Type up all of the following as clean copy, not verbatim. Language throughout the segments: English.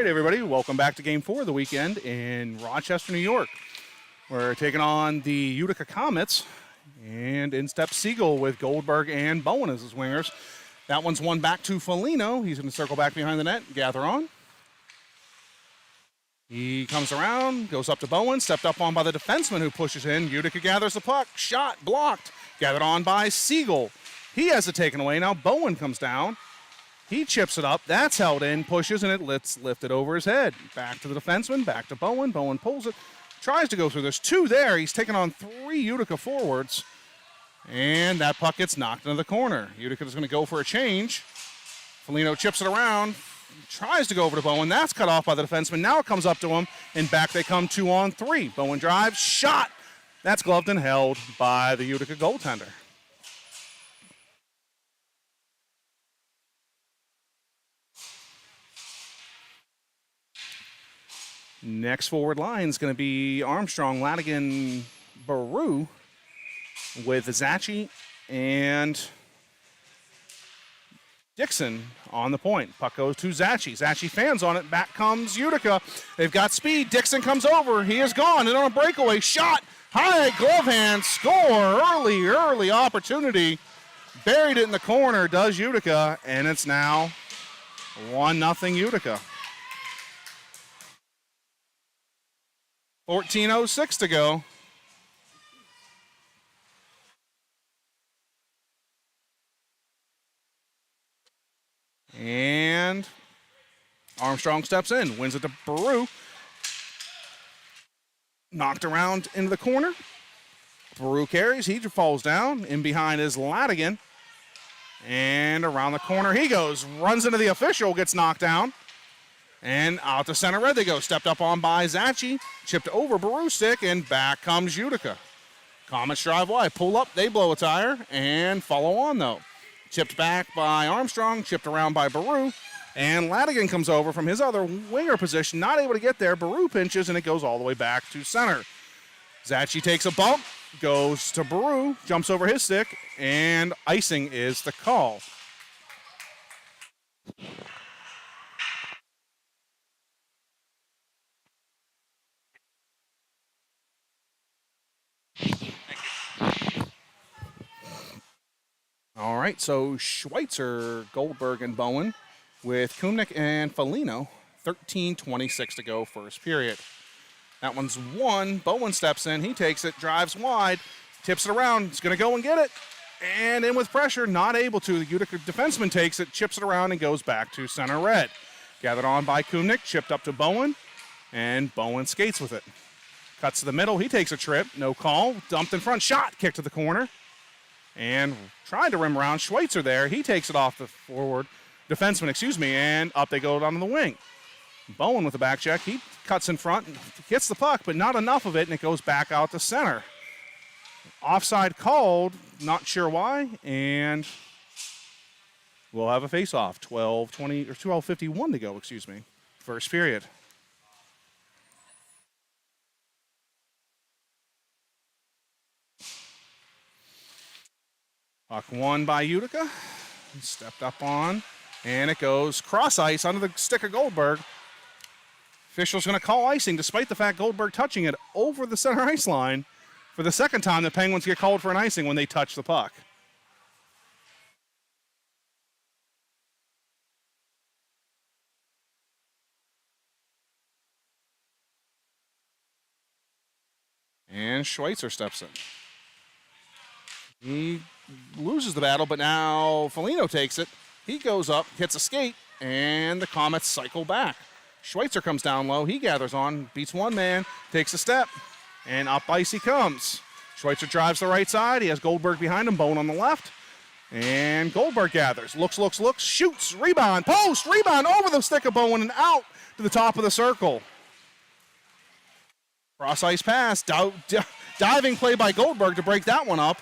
right, everybody, welcome back to Game 4 of the weekend in Rochester, New York. We're taking on the Utica Comets, and in steps Siegel with Goldberg and Bowen as his wingers. That one's one back to Foligno. He's going to circle back behind the net, gather on. He comes around, goes up to Bowen, stepped up on by the defenseman who pushes in. Utica gathers the puck, shot, blocked, gathered on by Siegel. He has it taken away. Now Bowen comes down. He chips it up. That's held in, pushes, and it lifted over his head. Back to the defenseman, back to Bowen. Bowen pulls it, tries to go through. There's two there. He's taking on three Utica forwards, and that puck gets knocked into the corner. Utica is going to go for a change. Foligno chips it around, tries to go over to Bowen. That's cut off by the defenseman. Now it comes up to him, and back they come 2-on-3. Bowen drives, shot. That's gloved and held by the Utica goaltender. Next forward line is going to be Armstrong, Ladigan, Baru with Zachi and Dixon on the point. Puck goes to Zachi. Zachi fans on it. Back comes Utica. They've got speed. Dixon comes over. He is gone. And on a breakaway shot. High glove hand. Score. Early opportunity. Buried it in the corner. Does Utica. And it's now 1-0 Utica. 14:06 to go. And Armstrong steps in, wins it to Baru. Knocked around into the corner. Baru carries, he falls down. In behind is Ladigan. And around the corner he goes. Runs into the official, gets knocked down. And out to center red they go. Stepped up on by Zachi. Chipped over Baru's stick, and back comes Utica. Comets drive wide. Pull up, they blow a tire, and follow on, though. Chipped back by Armstrong, chipped around by Baru, and Ladigan comes over from his other winger position. Not able to get there. Baru pinches, and it goes all the way back to center. Zachi takes a bump, goes to Baru, jumps over his stick, and icing is the call. All right, so Schweitzer, Goldberg, and Bowen with Kumnick and Foligno. 13:26 to go, first period. That one's won. Bowen steps in. He takes it, drives wide, tips it around. He's going to go and get it. And in with pressure, not able to. The Utica defenseman takes it, chips it around, and goes back to center red. Gathered on by Kumnick, chipped up to Bowen, and Bowen skates with it. Cuts to the middle. He takes a trip. No call. Dumped in front. Shot. Kick to the corner. And tried to rim around. Schweitzer there. He takes it off the forward defenseman, and up they go down the wing. Bowen with the back check. He cuts in front, gets the puck, but not enough of it, and it goes back out to center. Offside called, not sure why, and we'll have a face-off. 12:51 to go, first period. Puck won by Utica. Stepped up on, and it goes cross ice under the stick of Goldberg. Official's going to call icing despite the fact Goldberg touching it over the center ice line. For the second time, the Penguins get called for an icing when they touch the puck. And Schweitzer steps in. He loses the battle, but now Foligno takes it. He goes up, hits a skate, and the Comets cycle back. Schweitzer comes down low. He gathers on, beats one man, takes a step, and up ice he comes. Schweitzer drives the right side. He has Goldberg behind him, Bowen on the left. And Goldberg gathers, looks, shoots, rebound, post, rebound over the stick of Bowen and out to the top of the circle. Cross ice pass, diving play by Goldberg to break that one up.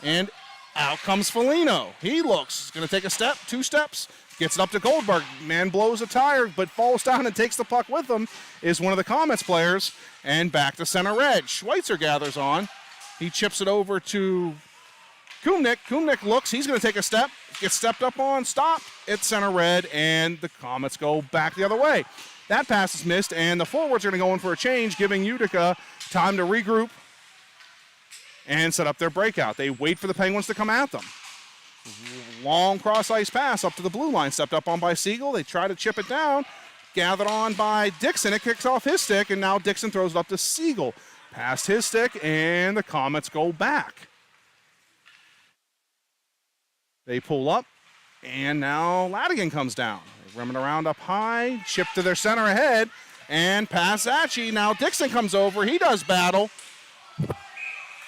And out comes Foligno. He looks, he's going to take a step, two steps, gets it up to Goldberg. Man blows a tire, but falls down and takes the puck with him, is one of the Comets players, and back to center red. Schweitzer gathers on. He chips it over to Kumnick looks. He's going to take a step. Gets stepped up on. Stopped. It's center red, and the Comets go back the other way. That pass is missed, and the forwards are going to go in for a change, giving Utica time to regroup and set up their breakout. They wait for the Penguins to come at them. Long cross-ice pass up to the blue line. Stepped up on by Siegel. They try to chip it down. Gathered on by Dixon. It kicks off his stick, and now Dixon throws it up to Siegel. Past his stick, and the Comets go back. They pull up, and now Ladigan comes down. They rim it around up high, chip to their center ahead, and pass Achi. Now Dixon comes over. He does battle.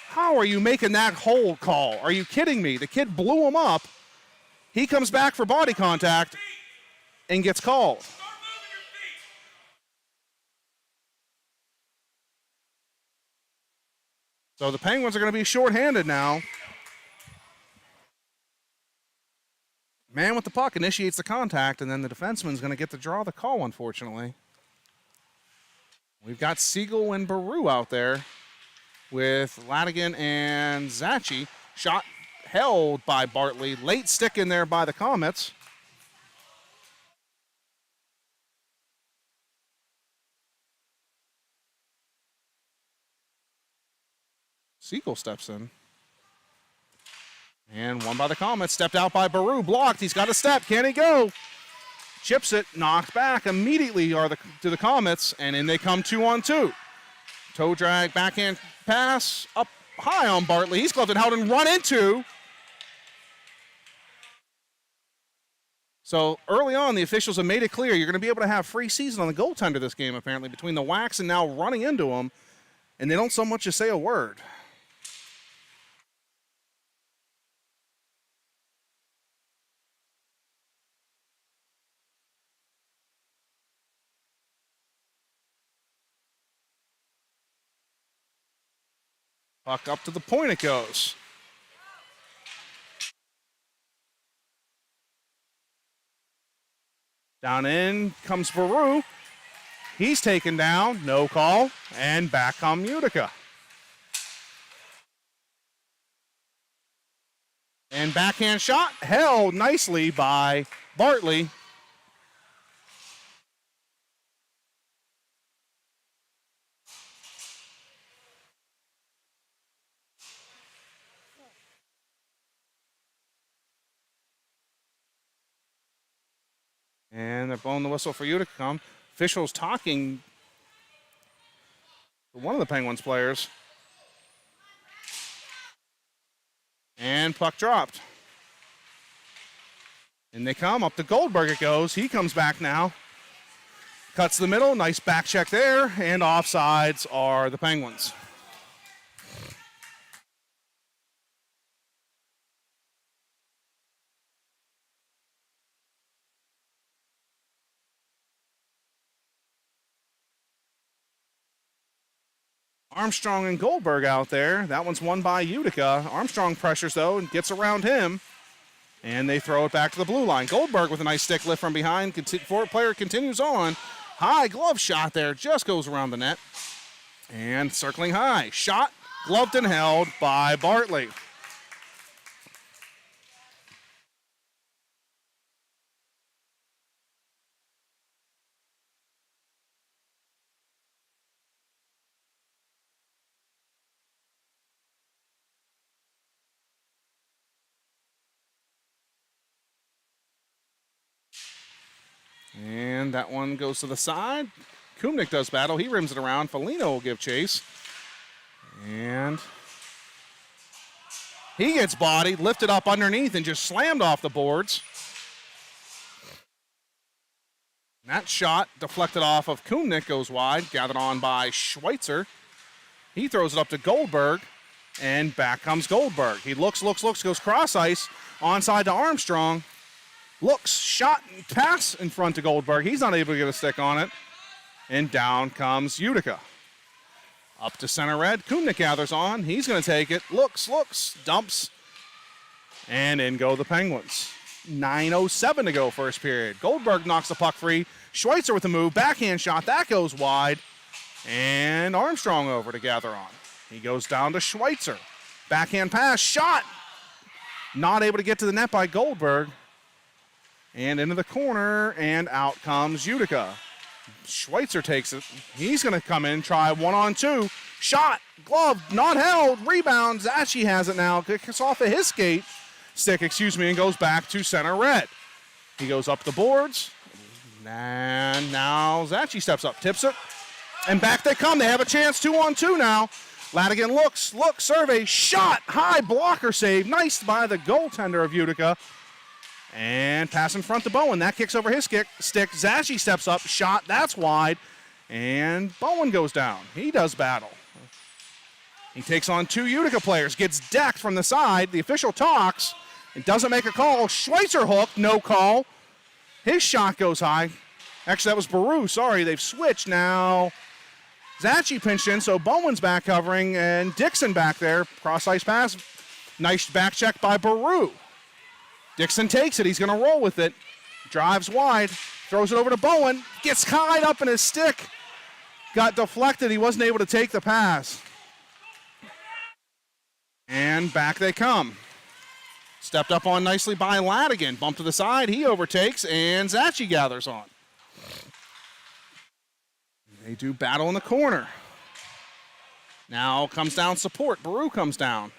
How are you making that hold call? Are you kidding me? The kid blew him up. He comes back for body contact and gets called. So the Penguins are going to be shorthanded now. Man with the puck initiates the contact, and then the defenseman's going to get to draw the call, unfortunately. We've got Siegel and Baru out there with Ladigan and Zachi. Shot held by Bartley. Late stick in there by the Comets. Siegel steps in. And one by the Comets. Stepped out by Baru. Blocked. He's got a step. Can he go? Chips it. Knocked back immediately to the Comets. And in they come 2-on-2. Toe drag. Backhand pass. Up high on Bartley. He's gloved and held and run into. So early on, the officials have made it clear you're going to be able to have free season on the goaltender this game, apparently, between the whacks and now running into him. And they don't so much as say a word. Puck up to the point it goes. Down in comes Baru. He's taken down, no call, and back come Utica. And backhand shot held nicely by Bartley. And they're blowing the whistle for Utica come. Officials talking to one of the Penguins players. And puck dropped. And they come up to Goldberg it goes. He comes back now. Cuts the middle. Nice back check there. And offsides are the Penguins. Armstrong and Goldberg out there. That one's won by Utica. Armstrong pressures, though, and gets around him. And they throw it back to the blue line. Goldberg with a nice stick lift from behind. Player continues on. High glove shot there. Just goes around the net. And circling high. Shot, gloved and held by Bartley. And that one goes to the side. Kumnick does battle. He rims it around. Foligno will give chase. And he gets bodied, lifted up underneath, and just slammed off the boards. And that shot deflected off of Kumnick, goes wide. Gathered on by Schweitzer. He throws it up to Goldberg. And back comes Goldberg. He looks, goes cross ice. Onside to Armstrong. Looks, shot, and pass in front to Goldberg. He's not able to get a stick on it. And down comes Utica. Up to center red. Kumnick gathers on. He's going to take it. Looks, dumps. And in go the Penguins. 9:07 to go first period. Goldberg knocks the puck free. Schweitzer with the move. Backhand shot. That goes wide. And Armstrong over to gather on. He goes down to Schweitzer. Backhand pass. Shot. Not able to get to the net by Goldberg. And into the corner, and out comes Utica. Schweitzer takes it. He's going to come in, try 1-on-2. Shot, glove, not held, rebound. Zachi has it now. Kicks off of his stick, and goes back to center red. He goes up the boards, and now Zachi steps up, tips it, and back they come. They have a chance, 2-on-2 now. Ladigan looks, survey, shot, high blocker save. Nice by the goaltender of Utica. And pass in front to Bowen. That kicks over his stick. Zachi steps up, shot, that's wide. And Bowen goes down. He does battle. He takes on 2 Utica players, gets decked from the side. The official talks. It doesn't make a call. Schweitzer hooked, no call. His shot goes high. Actually, that was Baru. Sorry, they've switched now. Zachi pinched in, so Bowen's back covering, and Dixon back there. Cross-ice pass. Nice back check by Baru. Dixon takes it. He's going to roll with it. Drives wide. Throws it over to Bowen. Gets tied up in his stick. Got deflected. He wasn't able to take the pass. And back they come. Stepped up on nicely by Ladigan. Bump to the side. He overtakes, and Zachi gathers on. They do battle in the corner. Now comes down support. Baru comes down.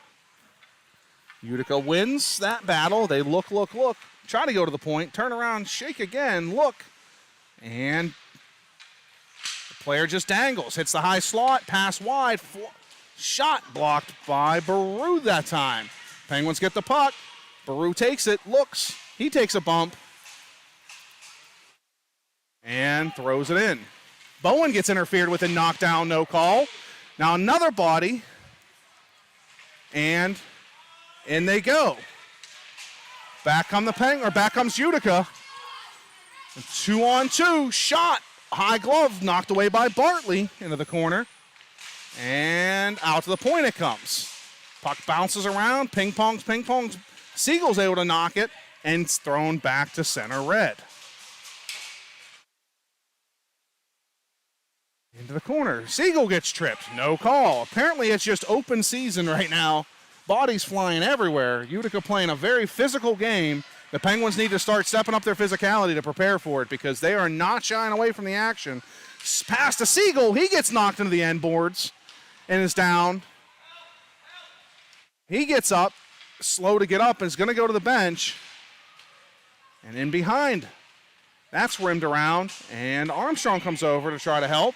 Utica wins that battle. They look. Try to go to the point. Turn around, shake again, look. And the player just dangles. Hits the high slot, pass wide. Shot blocked by Baru that time. Penguins get the puck. Baru takes it, looks. He takes a bump. And throws it in. Bowen gets interfered with and knocked down, no call. Now another body. And in they go. Back comes Utica. 2-on-2, shot. High glove, knocked away by Bartley into the corner. And out to the point it comes. Puck bounces around, ping-pongs. Siegel's able to knock it, and it's thrown back to center red. Into the corner. Siegel gets tripped, no call. Apparently it's just open season right now. Bodies flying everywhere. Utica playing a very physical game. The Penguins need to start stepping up their physicality to prepare for it because they are not shying away from the action. Pass to Siegel. He gets knocked into the end boards and is down. He gets up, slow to get up, and is going to go to the bench. And in behind. That's rimmed around, and Armstrong comes over to try to help.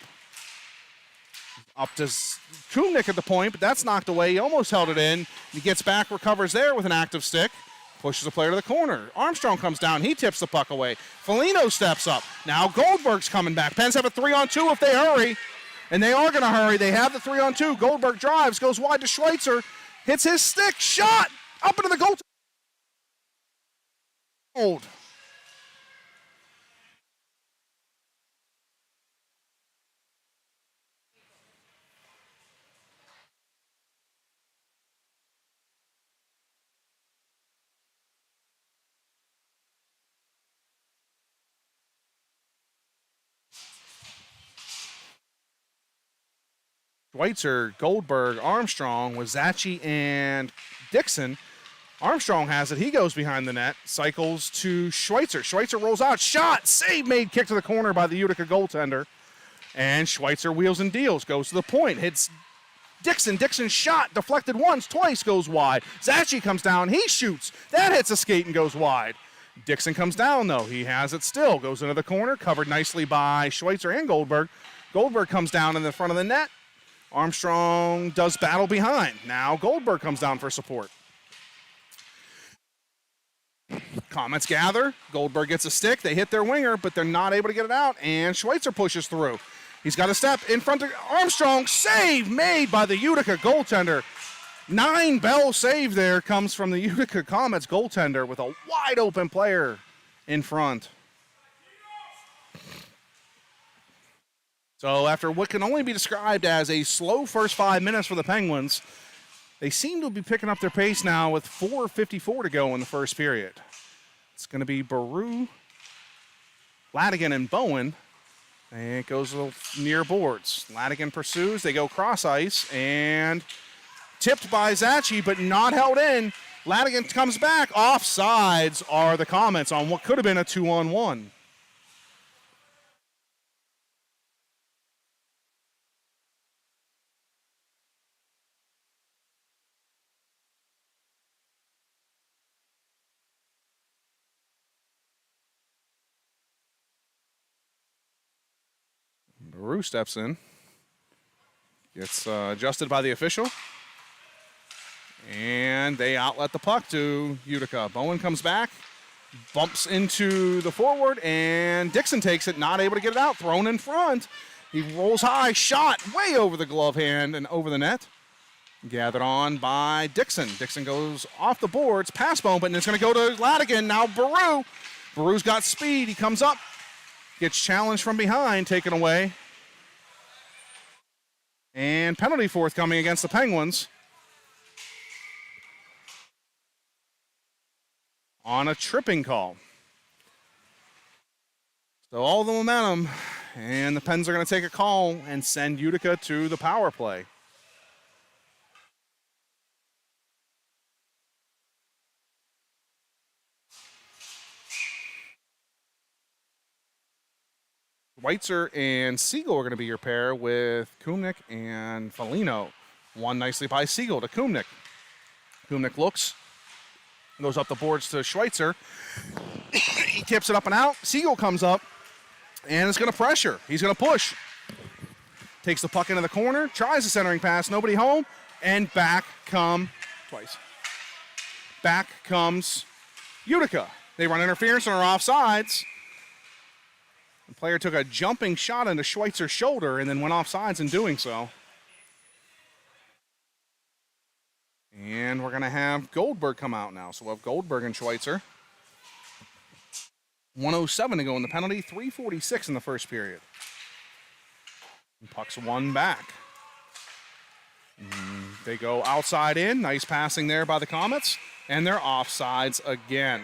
Up to Kumnik at the point, but that's knocked away. He almost held it in. He gets back, recovers there with an active stick. Pushes the player to the corner. Armstrong comes down. He tips the puck away. Foligno steps up. Now Goldberg's coming back. Pens have a 3-on-2 if they hurry. And they are going to hurry. They have the 3-on-2. Goldberg drives, goes wide to Schweitzer. Hits his stick. Shot! Up into the goal. Old. Schweitzer, Goldberg, Armstrong, Zachi, and Dixon. Armstrong has it. He goes behind the net, cycles to Schweitzer. Schweitzer rolls out. Shot! Save made. Kick to the corner by the Utica goaltender. And Schweitzer wheels and deals. Goes to the point. Hits Dixon. Dixon shot. Deflected once, twice. Goes wide. Zachi comes down. He shoots. That hits a skate and goes wide. Dixon comes down, though. He has it still. Goes into the corner. Covered nicely by Schweitzer and Goldberg. Goldberg comes down in the front of the net. Armstrong does battle behind. Now Goldberg comes down for support. Comets gather. Goldberg gets a stick. They hit their winger, but they're not able to get it out, and Schweitzer pushes through. He's got a step in front of Armstrong. Save made by the Utica goaltender. 9-bell save there comes from the Utica Comets goaltender with a wide open player in front. So after what can only be described as a slow first 5 minutes for the Penguins, they seem to be picking up their pace now with 4:54 to go in the first period. It's going to be Baru, Ladigan, and Bowen. And it goes a little near boards. Ladigan pursues. They go cross ice and tipped by Zachi, but not held in. Ladigan comes back. Offsides are the Comets on what could have been a 2-on-1. Baru steps in. Gets adjusted by the official. And they outlet the puck to Utica. Bowen comes back, bumps into the forward, and Dixon takes it, not able to get it out, thrown in front. He rolls high, shot way over the glove hand and over the net. Gathered on by Dixon. Dixon goes off the boards, past Bowen, but it's going to go to Ladigan. Now Baru. Baru's got speed. He comes up, gets challenged from behind, taken away. And penalty forthcoming against the Penguins. On a tripping call. So all the momentum, and the Pens are going to take a call and send Utica to the power play. Schweitzer and Siegel are going to be your pair with Kumnick and Foligno. Won nicely by Siegel to Kumnick. Kumnick looks. Goes up the boards to Schweitzer. He tips it up and out. Siegel comes up and is going to pressure. He's going to push. Takes the puck into the corner. Tries the centering pass. Nobody home. And back comes Utica. They run interference and are offsides. The player took a jumping shot into Schweitzer's shoulder and then went offsides in doing so. And we're going to have Goldberg come out now. So we'll have Goldberg and Schweitzer. 1:07 to go in the penalty. 3:46 in the first period. And puck's one back. They go outside in. Nice passing there by the Comets. And they're offsides again.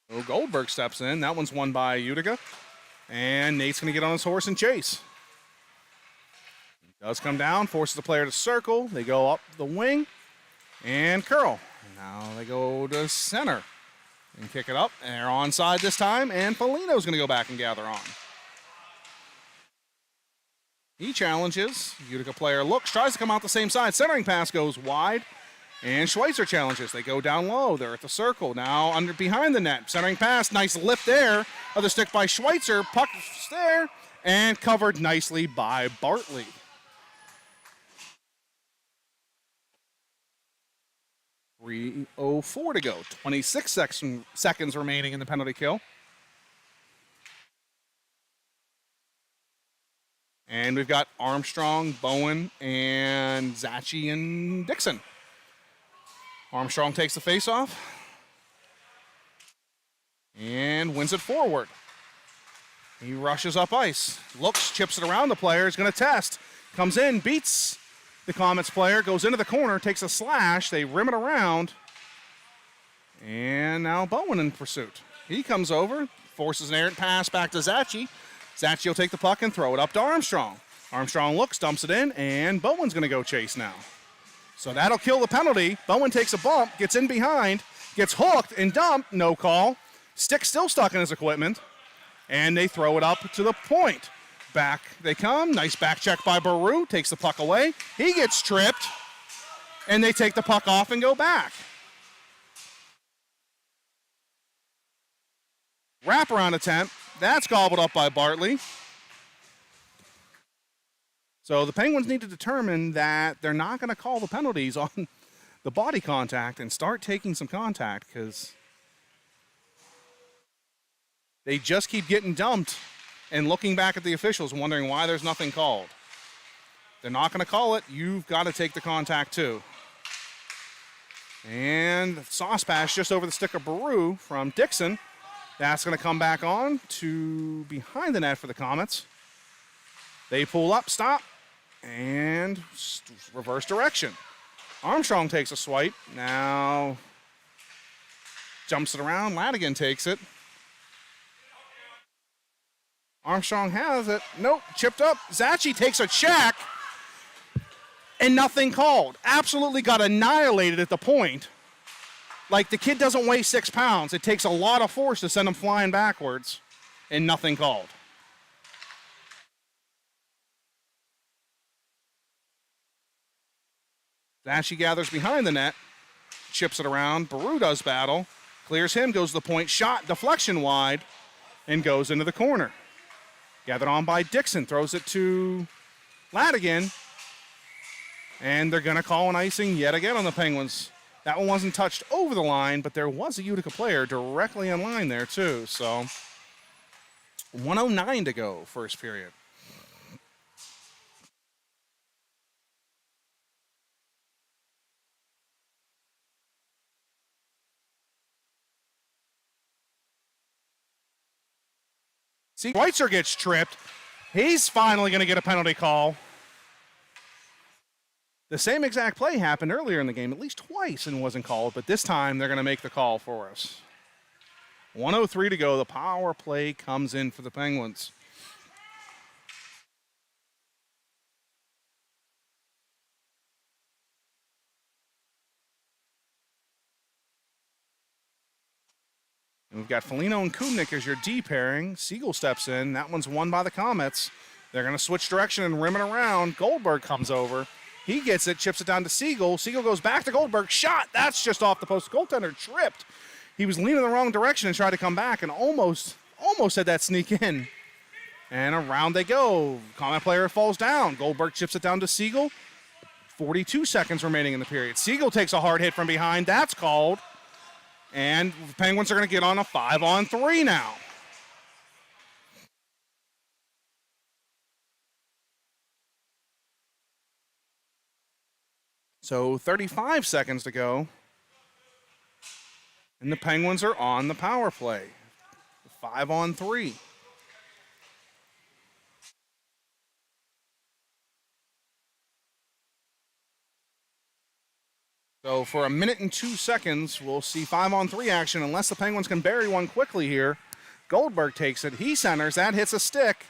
So Goldberg steps in. That one's won by Utica. And Nate's going to get on his horse and chase. He does come down, forces the player to circle. They go up the wing and curl. Now they go to center and kick it up. And they're onside this time, and Foligno's going to go back and gather on. He challenges. Utica player looks, tries to come out the same side. Centering pass goes wide. And Schweitzer challenges. They go down low. They're at the circle. Now under behind the net. Centering pass. Nice lift there. Other stick by Schweitzer. Puck there. And covered nicely by Bartley. .304 to go. 26 seconds remaining in the penalty kill. And we've got Armstrong, Bowen, and Zachi and Dixon. Armstrong takes the faceoff and wins it forward. He rushes up ice, looks, chips it around the player, is going to test. Comes in, beats the Comets player, goes into the corner, takes a slash, they rim it around. And now Bowen in pursuit. He comes over, forces an errant pass back to Zachi. Zachi will take the puck and throw it up to Armstrong. Armstrong looks, dumps it in, and Bowen's going to go chase now. So that'll kill the penalty. Bowen takes a bump, gets in behind, gets hooked and dumped, no call. Stick still stuck in his equipment, and they throw it up to the point. Back they come, nice back check by Baru, takes the puck away. He gets tripped, and they take the puck off and go back. Wraparound attempt, that's gobbled up by Bartley. So the Penguins need to determine that they're not going to call the penalties on the body contact and start taking some contact because they just keep getting dumped and looking back at the officials wondering why there's nothing called. They're not going to call it. You've got to take the contact too. And sauce pass just over the stick of Baru from Dixon. That's going to come back on to behind the net for the Comets. They pull up, stop. And reverse direction. Armstrong takes a swipe. Now jumps it around. Ladigan takes it. Armstrong has it. Nope, chipped up. Zachi takes a check, and nothing called. Absolutely got annihilated at the point. Like, the kid doesn't weigh 6 pounds. It takes a lot of force to send him flying backwards, and nothing called. Zachi gathers behind the net, chips it around. Baru does battle, clears him, goes to the point, shot, deflection wide, and goes into the corner. Gathered on by Dixon, throws it to Ladigan, and they're going to call an icing yet again on the Penguins. That one wasn't touched over the line, but there was a Utica player directly in line there too, so 1:09 to go, first period. See, Schweitzer gets tripped. He's finally going to get a penalty call. The same exact play happened earlier in the game, at least twice, and wasn't called, but this time they're going to make the call for us. 1:03 to go. The power play comes in for the Penguins. And we've got Foligno and Kumnik as your D pairing. Siegel steps in. That one's won by the Comets. They're going to switch direction and rim it around. Goldberg comes over. He gets it, chips it down to Siegel. Siegel goes back to Goldberg. Shot! That's just off the post. Goaltender tripped. He was leaning the wrong direction and tried to come back and almost had that sneak in. And around they go. Comet player falls down. Goldberg chips it down to Siegel. 42 seconds remaining in the period. Siegel takes a hard hit from behind. That's called. And the Penguins are going to get on a 5-on-3 now. So 35 seconds to go. And the Penguins are on the power play. 5-on-3. So for a minute and 2 seconds, we'll see 5-on-3 action unless the Penguins can bury one quickly here. Goldberg takes it. He centers. That hits a stick.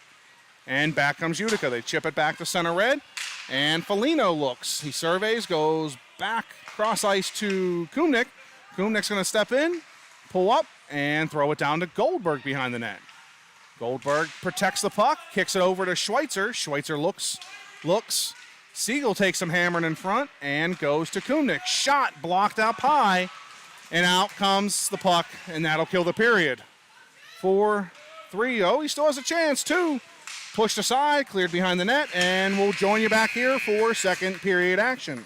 And back comes Utica. They chip it back to center red. And Foligno looks. He surveys, goes back cross ice to Kumnik. Kumnik's going to step in, pull up, and throw it down to Goldberg behind the net. Goldberg protects the puck, kicks it over to Schweitzer. Schweitzer looks. Siegel takes some hammering in front and goes to Kumnik. Shot blocked out high, and out comes the puck, and that'll kill the period. 4-3. Oh, he still has a chance. 2. Pushed aside, cleared behind the net, and we'll join you back here for second period action.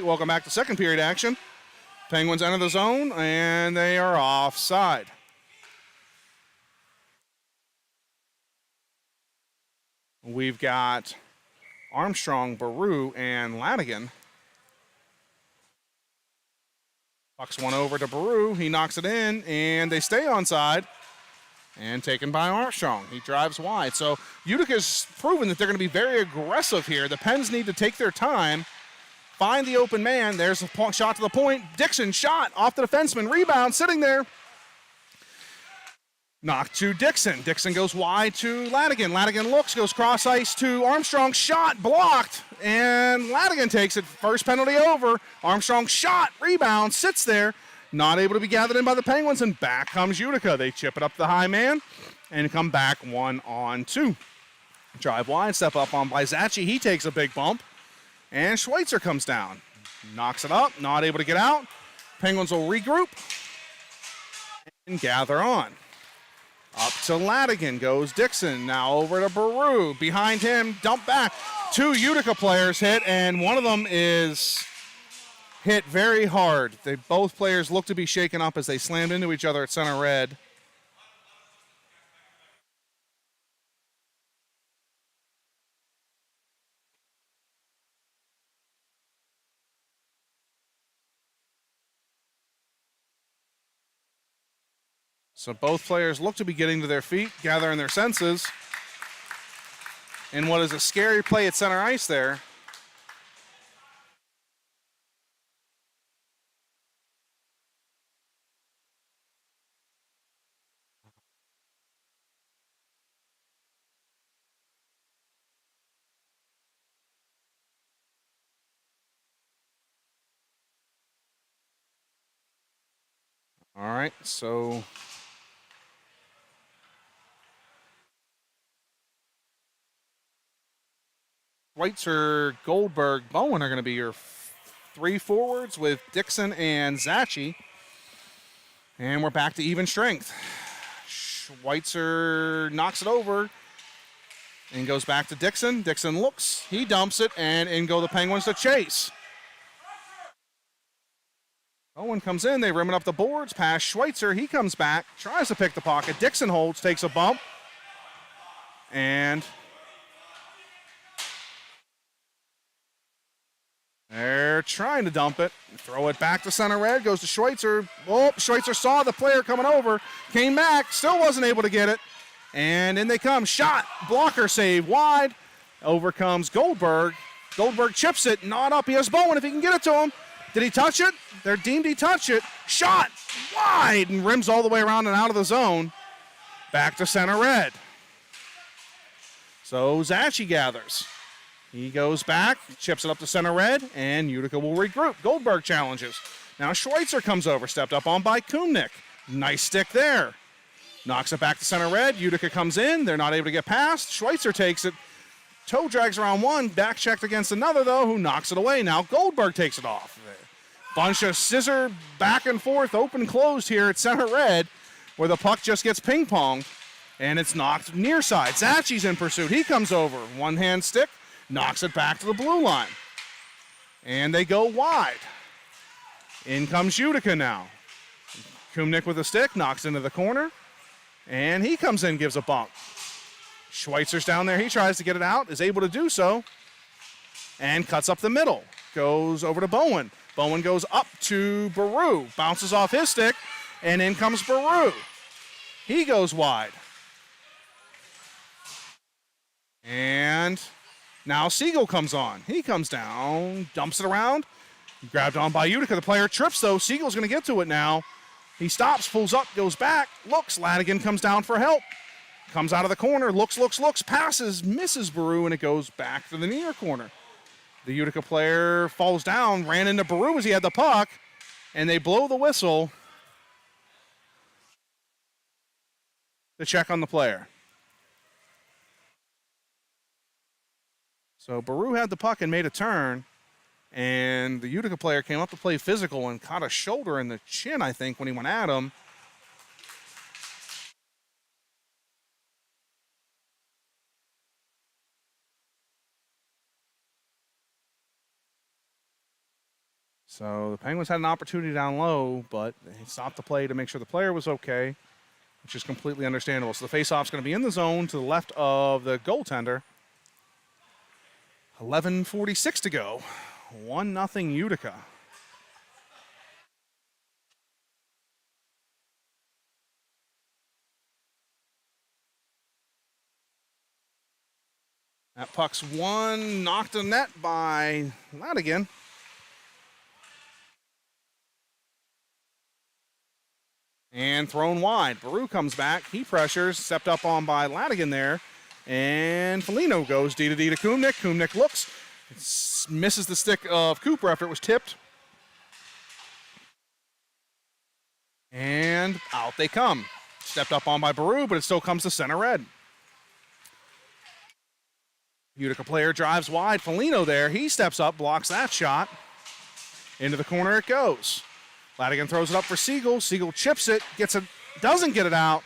Welcome back to second period action. Penguins enter the zone, and they are offside. We've got Armstrong, Baru, and Ladigan. Pucks one over to Baru. He knocks it in, and they stay onside. And taken by Armstrong. He drives wide. So Utica's proven that they're going to be very aggressive here. The Pens need to take their time, find the open man. There's a shot to the point. Dixon shot off the defenseman. Rebound sitting there. Knocked to Dixon. Dixon goes wide to Ladigan. Ladigan looks, goes cross ice to Armstrong. Shot blocked, and Ladigan takes it. First penalty over. Armstrong shot, rebound, sits there. Not able to be gathered in by the Penguins, and back comes Utica. They chip it up the high man and come back 1-on-2. Drive wide, step up on by Zachi. He takes a big bump, and Schweitzer comes down. Knocks it up, not able to get out. Penguins will regroup and gather on. Up to Ladigan goes Dixon. Now over to Baru. Behind him, dump back. Two Utica players hit, and one of them is hit very hard. Both players look to be shaken up as they slammed into each other at center red. So both players look to be getting to their feet, gathering their senses. In what is a scary play at center ice there. All right, so Schweitzer, Goldberg, Bowen are going to be your three forwards with Dixon and Zachi. And we're back to even strength. Schweitzer knocks it over and goes back to Dixon. Dixon looks, he dumps it, and in go the Penguins to chase. Owen comes in, they rim it up the boards, past Schweitzer, he comes back, tries to pick the pocket. Dixon holds, takes a bump, and they're trying to dump it. Throw it back to center red, goes to Schweitzer. Oh, Schweitzer saw the player coming over, came back, still wasn't able to get it. And in they come, shot, blocker save, wide. Over comes Goldberg. Goldberg chips it, not up. He has Bowen if he can get it to him. Did he touch it? They're deemed he touched it. Shot, wide, and rims all the way around and out of the zone. Back to center red. So Zachi gathers. He goes back, chips it up to center red, and Utica will regroup. Goldberg challenges. Now Schweitzer comes over, stepped up on by Kumnick. Nice stick there. Knocks it back to center red. Utica comes in. They're not able to get past. Schweitzer takes it. Toe drags around one. Back checked against another, though, who knocks it away. Now Goldberg takes it off. Bunch of scissor back and forth, open closed here at center red, where the puck just gets ping-ponged, and it's knocked near side. Zachi's in pursuit. He comes over. One-hand stick. Knocks it back to the blue line. And they go wide. In comes Utica now. Kumnick with a stick, knocks into the corner. And he comes in, gives a bump. Schweitzer's down there. He tries to get it out, is able to do so. And cuts up the middle. Goes over to Bowen. Bowen goes up to Baru. Bounces off his stick. And in comes Baru. He goes wide. And now Siegel comes on. He comes down, dumps it around. Grabbed on by Utica. The player trips, though. Siegel's going to get to it now. He stops, pulls up, goes back, looks. Ladigan comes down for help. Comes out of the corner, looks, passes, misses Baru, and it goes back to the near corner. The Utica player falls down, ran into Baru as he had the puck, and they blow the whistle to check on the player. So Baru had the puck and made a turn, and the Utica player came up to play physical and caught a shoulder in the chin, I think, when he went at him. So the Penguins had an opportunity down low, but they stopped the play to make sure the player was okay, which is completely understandable. So the faceoff's going to be in the zone to the left of the goaltender. 11:46 to go. 1-0 Utica. That puck's one, knocked in net by Ladigan. And thrown wide. Baru comes back. He pressures, stepped up on by Ladigan there. And Foligno goes D to D to Kumnik. Kumnik looks, misses the stick of Cooper after it was tipped. And out they come. Stepped up on by Baru, but it still comes to center red. Utica player drives wide. Foligno there. He steps up, blocks that shot. Into the corner it goes. Ladigan throws it up for Siegel. Siegel chips it, doesn't get it out,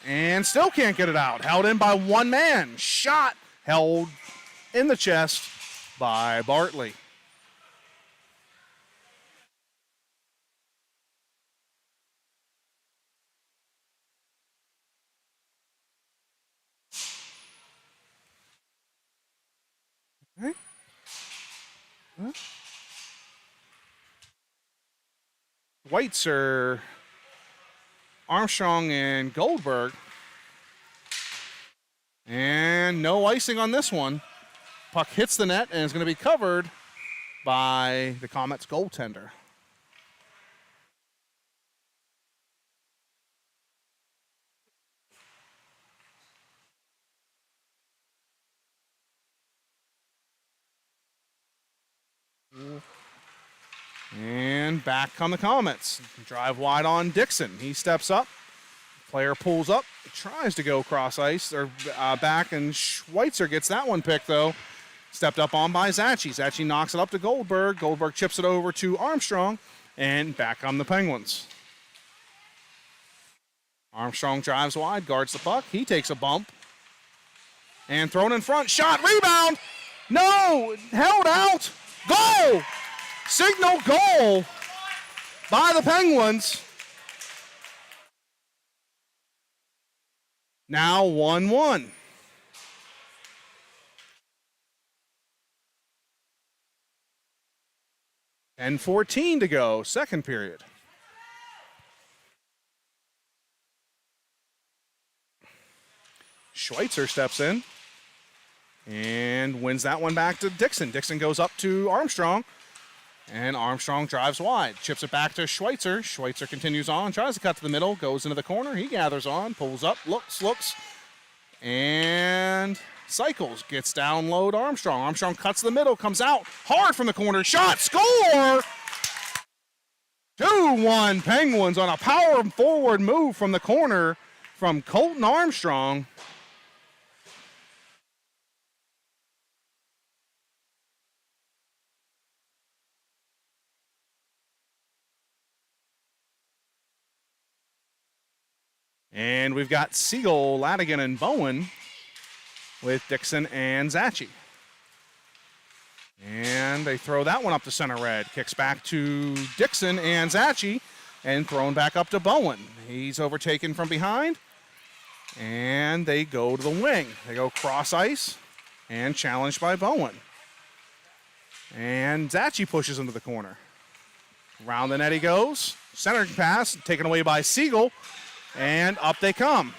and still can't get it out. Held in by one man. Shot held in the chest by Bartley. Okay. Huh? Whites are Armstrong and Goldberg. And no icing on this one. Puck hits the net and is going to be covered by the Comets goaltender. And back come the Comets. Drive wide on Dixon. He steps up. Player pulls up, tries to go cross ice or back, and Schweitzer gets that one picked, though. Stepped up on by Zachi. Zachi knocks it up to Goldberg. Goldberg chips it over to Armstrong, and back come the Penguins. Armstrong drives wide, guards the puck. He takes a bump. And thrown in front. Shot, rebound! No! Held out! Goal! Signal goal by the Penguins. Now 1-1. And 14 to go, second period. Schweitzer steps in and wins that one back to Dixon. Dixon goes up to Armstrong, and Armstrong drives wide. Chips it back to Schweitzer. Schweitzer continues on, tries to cut to the middle, goes into the corner. He gathers on, pulls up, looks, and cycles. Gets down low to Armstrong. Armstrong cuts the middle, comes out hard from the corner. Shot, score! 2-1 Penguins on a power forward move from the corner from Colton Armstrong. And we've got Siegel, Ladigan, and Bowen with Dixon and Zachi. And they throw that one up to center red. Kicks back to Dixon and Zachi, and thrown back up to Bowen. He's overtaken from behind, and they go to the wing. They go cross ice and challenged by Bowen. And Zachi pushes into the corner. Round the net he goes. Center pass taken away by Siegel. And up they come.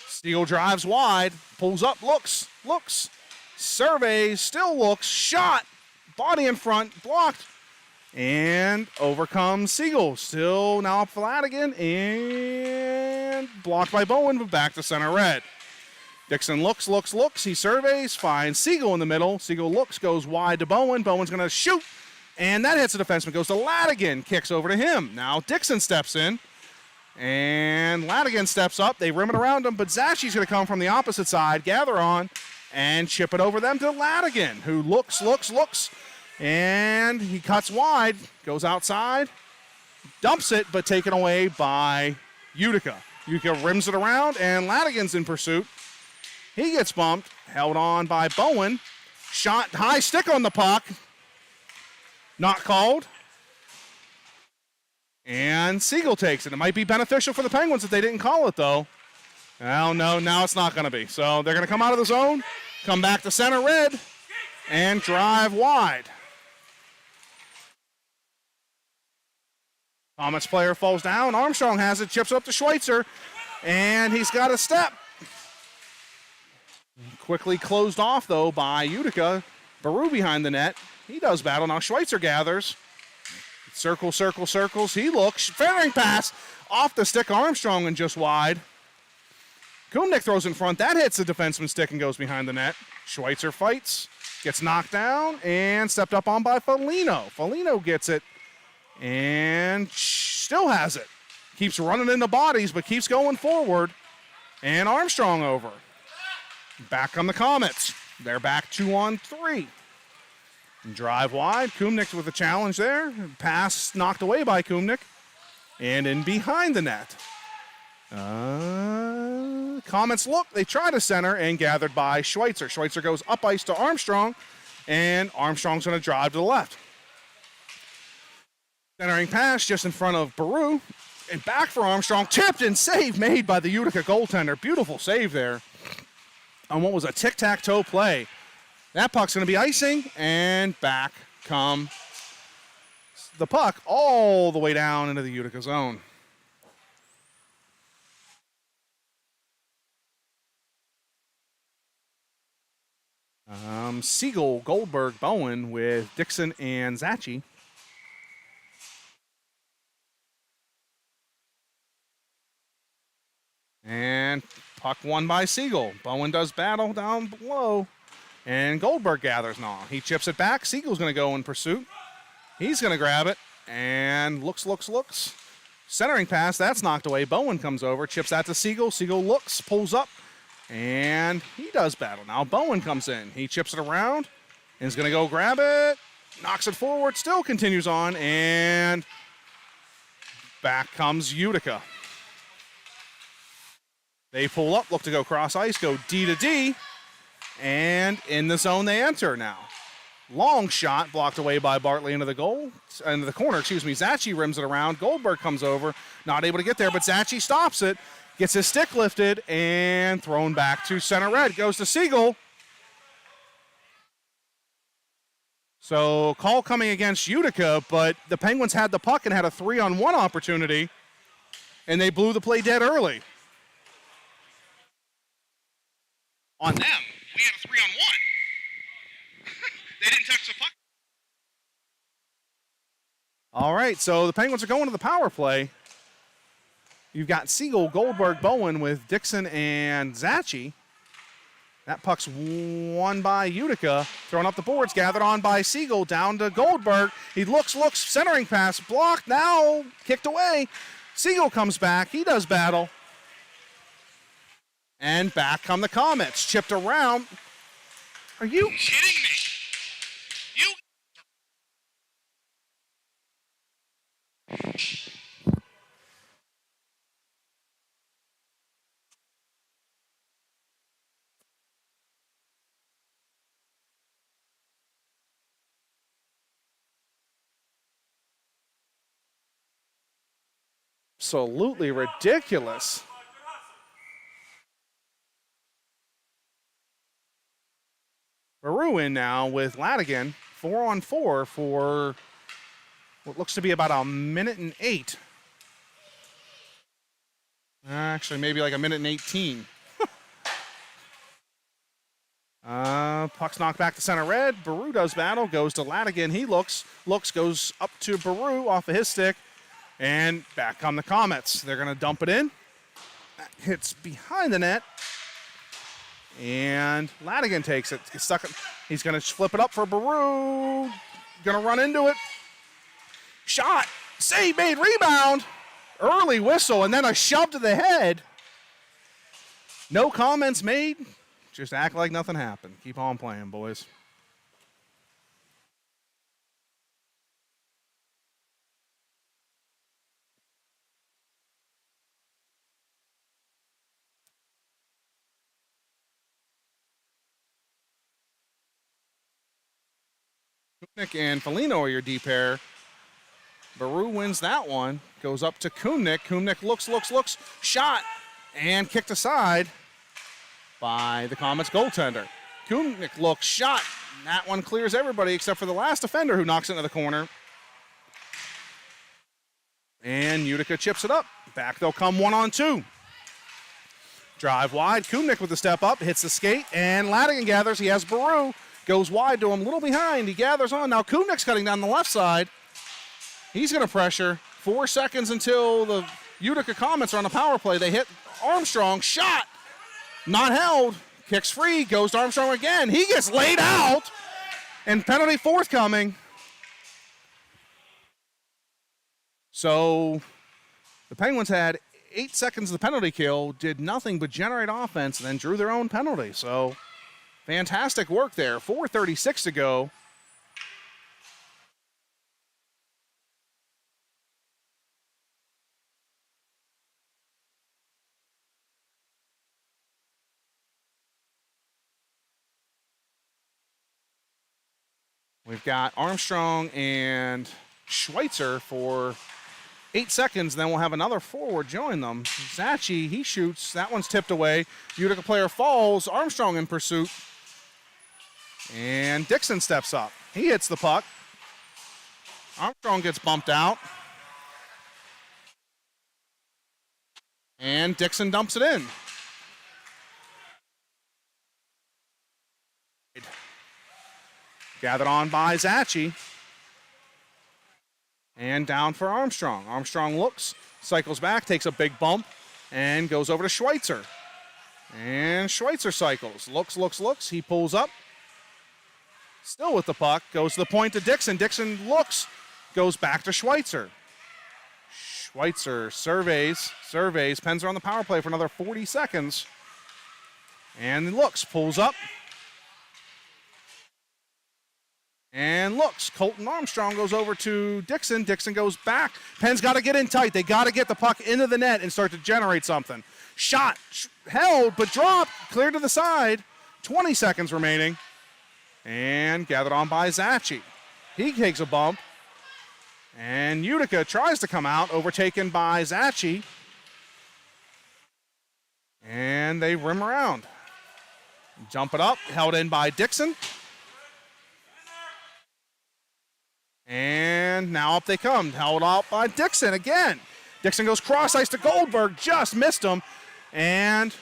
Siegel drives wide, pulls up, looks, surveys, still looks, shot, body in front, blocked, and overcomes Siegel. Still now up for Ladigan, and blocked by Bowen, but back to center red. Dixon looks, he surveys, finds Siegel in the middle. Siegel looks, goes wide to Bowen. Bowen's going to shoot, and that hits the defenseman, goes to Ladigan, kicks over to him. Now Dixon steps in. And Ladigan steps up. They rim it around him, but Zachi's going to come from the opposite side, gather on, and chip it over them to Ladigan, who looks, and he cuts wide, goes outside, dumps it, but taken away by Utica. Utica rims it around, and Ladigan's in pursuit. He gets bumped, held on by Bowen. Shot, high stick on the puck. Not called. And Siegel takes it. It might be beneficial for the Penguins if they didn't call it, though. Oh, no, now it's not going to be. So they're going to come out of the zone, come back to center red, and drive wide. Comets player falls down. Armstrong has it, chips up to Schweitzer, and he's got a step. Quickly closed off, though, by Utica. Baru behind the net. He does battle. Now Schweitzer gathers. Circle, circle, circles. He looks. Firing pass off the stick. Armstrong and just wide. Kumnick throws in front. That hits the defenseman's stick and goes behind the net. Schweitzer fights. Gets knocked down and stepped up on by Foligno. Foligno gets it and still has it. Keeps running into bodies, but keeps going forward. And Armstrong over. Back on the Comets. They're back 2-on-3. Drive wide. Kumnick with a challenge there. Pass knocked away by Kumnick. And in behind the net. Comets look. They try to center and gathered by Schweitzer. Schweitzer goes up ice to Armstrong. And Armstrong's going to drive to the left. Centering pass just in front of Baru. And back for Armstrong. Tipped and save made by the Utica goaltender. Beautiful save there on what was a tic-tac-toe play. That puck's going to be icing, and back come the puck all the way down into the Utica zone. Siegel, Goldberg, Bowen with Dixon and Zachi. And puck won by Siegel. Bowen does battle down below. And Goldberg gathers now. He chips it back. Siegel's going to go in pursuit. He's going to grab it. And looks. Centering pass. That's knocked away. Bowen comes over. Chips that to Siegel. Siegel looks. Pulls up. And he does battle. Now Bowen comes in. He chips it around. And is going to go grab it. Knocks it forward. Still continues on. And back comes Utica. They pull up, look to go cross ice, go D to D, and in the zone they enter now. Long shot blocked away by Bartley into the corner. Zachi rims it around. Goldberg comes over, not able to get there, but Zachi stops it, gets his stick lifted, and thrown back to center red. Goes to Siegel. So call coming against Utica, but the Penguins had the puck and had a 3-on-1 opportunity, and they blew the play dead early. On them, we had a 3-on-1. They didn't touch the puck. All right, so the Penguins are going to the power play. You've got Siegel, Goldberg, Bowen with Dixon and Zachi. That puck's won by Utica. Thrown up the boards, gathered on by Siegel, down to Goldberg. He looks, centering pass, blocked, now kicked away. Siegel comes back, he does battle. And back come the Comets. Chipped around. Are you kidding me? Absolutely ridiculous. Baru in now with Ladigan, 4-on-4 for what looks to be about 1:08. Actually, maybe like 1:18. Puck's knocked back to center red. Baru does battle, goes to Ladigan. He looks, goes up to Baru off of his stick, and back come the Comets. They're going to dump it in. That hits behind the net. And Ladigan takes it. He's going to flip it up for Baru. Going to run into it. Shot. Save made. Rebound. Early whistle and then a shove to the head. No comments made. Just act like nothing happened. Keep on playing, boys. Kumnick and Foligno are your D pair. Baru wins that one. Goes up to Kumnick. Kumnick looks, shot, and kicked aside by the Comets goaltender. Kumnick looks, shot. And that one clears everybody except for the last defender who knocks it into the corner. And Utica chips it up. Back they'll come 1-on-2. Drive wide. Kumnick with the step up, hits the skate, and Ladigan gathers. He has Baru. Goes wide to him, little behind. He gathers on. Now Kumnick's cutting down the left side. He's going to pressure. 4 seconds until the Utica Comets are on a power play. They hit Armstrong. Shot. Not held. Kicks free. Goes to Armstrong again. He gets laid out. And penalty forthcoming. So the Penguins had 8 seconds of the penalty kill, did nothing but generate offense, and then drew their own penalty. So fantastic work there. 4:36 to go. We've got Armstrong and Schweitzer for 8 seconds, then we'll have another forward join them. Zachi, he shoots. That one's tipped away. Utica player falls. Armstrong in pursuit. And Dixon steps up. He hits the puck. Armstrong gets bumped out. And Dixon dumps it in. Gathered on by Zachi. And down for Armstrong. Armstrong looks, cycles back, takes a big bump, and goes over to Schweitzer. And Schweitzer cycles. Looks. He pulls up. Still with the puck. Goes to the point to Dixon. Dixon looks. Goes back to Schweitzer. Schweitzer surveys. Pens are on the power play for another 40 seconds. And looks. Pulls up. And looks, Colton Armstrong goes over to Dixon. Dixon goes back. Penn's got to get in tight. They got to get the puck into the net and start to generate something. Shot, held, but dropped, cleared to the side. 20 seconds remaining. And gathered on by Zachi. He takes a bump. And Utica tries to come out, overtaken by Zachi. And they rim around. Jump it up, held in by Dixon. And now up they come, held out by Dixon again. Dixon goes cross ice to Goldberg, just missed him, and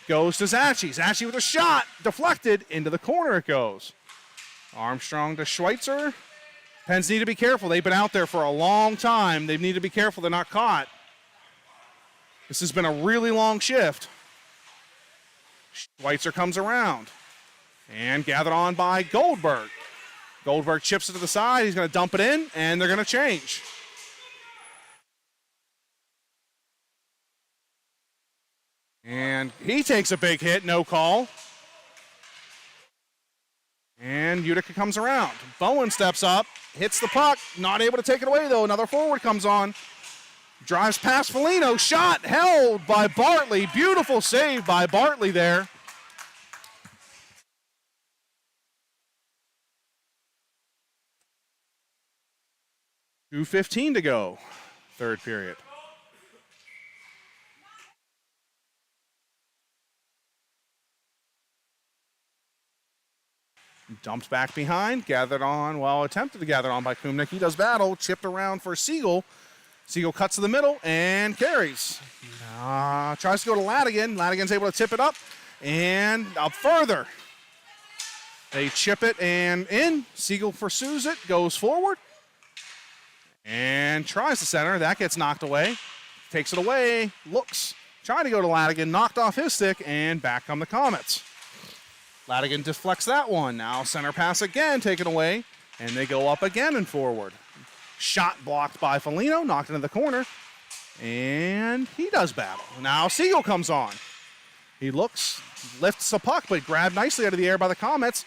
goes to Zachi. Zachi with a shot, deflected, into the corner it goes. Armstrong to Schweitzer. Pens need to be careful. They've been out there for a long time. They need to be careful they're not caught. This has been a really long shift. Schweitzer comes around and gathered on by Goldberg. Goldberg chips it to the side. He's going to dump it in, and they're going to change. And he takes a big hit, no call. And Utica comes around. Bowen steps up, hits the puck, not able to take it away, though. Another forward comes on. Drives past Foligno, shot held by Bartley. Beautiful save by Bartley there. .2:15 to go, third period. Dumped back behind, gathered on, attempted to gather on by Kumnick. He does battle, chipped around for Siegel. Siegel cuts to the middle and carries. Tries to go to Ladigan. Ladigan's able to tip it up and up further. They chip it and in. Siegel pursues it, goes forward. And tries to center. That gets knocked away. Takes it away. Looks. Trying to go to Ladigan. Knocked off his stick. And back come the Comets. Ladigan deflects that one. Now center pass again. Taken away. And they go up again and forward. Shot blocked by Foligno. Knocked into the corner. And he does battle. Now Siegel comes on. He looks. Lifts the puck. But grabbed nicely out of the air by the Comets.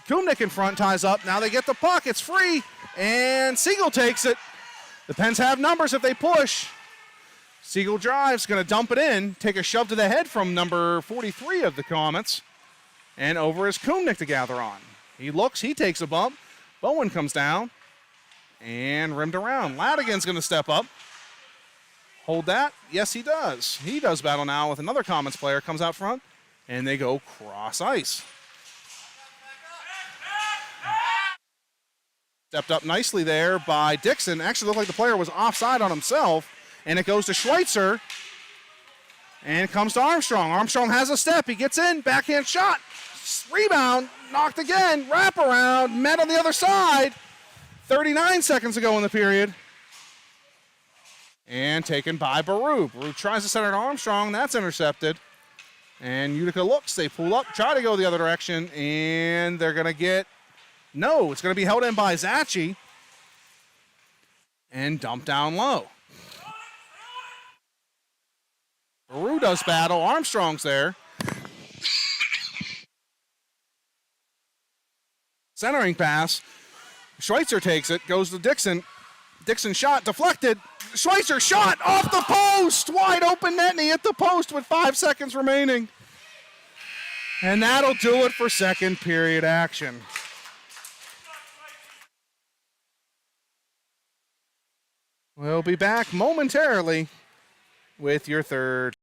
Kumnick in front. Ties up. Now they get the puck. It's free. And Siegel takes it. The Pens have numbers if they push. Siegel drives, going to dump it in, take a shove to the head from number 43 of the Comets, and over is Kumnick to gather on. He looks, he takes a bump, Bowen comes down and rimmed around. Ladigan's going to step up. Hold that. Yes, he does. He does battle now with another Comets player. Comes out front, and they go cross ice. Stepped up nicely there by Dixon. Actually looked like the player was offside on himself, and it goes to Schweitzer. And it comes to Armstrong. Armstrong has a step. He gets in. Backhand shot. Rebound. Knocked again. Wraparound. Met on the other side. 39 seconds ago in the period. And taken by Baru. Baru tries to center it to Armstrong. That's intercepted. And Utica looks. They pull up. Try to go the other direction. And they're going to get... No, it's going to be held in by Zachi. And dumped down low. Baru does battle. Armstrong's there. Centering pass. Schweitzer takes it. Goes to Dixon. Dixon shot. Deflected. Schweitzer shot off the post. Wide open net, and he hit the post with 5 seconds remaining. And that'll do it for second period action. We'll be back momentarily with your third.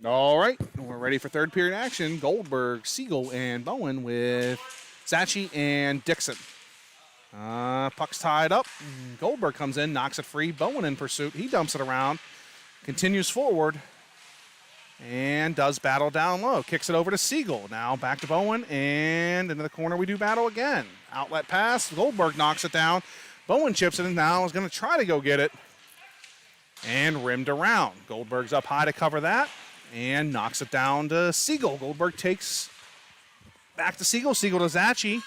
All right, we're ready for third period action. Goldberg, Siegel, and Bowen with Zachi and Dixon. Puck's tied up. Goldberg comes in, knocks it free. Bowen in pursuit. He dumps it around, continues forward, and does battle down low. Kicks it over to Siegel. Now back to Bowen, and into the corner we do battle again. Outlet pass. Goldberg knocks it down. Bowen chips it in now, is going to try to go get it, and rimmed around. Goldberg's up high to cover that. And knocks it down to Siegel. Goldberg takes back to Siegel. Siegel to Zachi.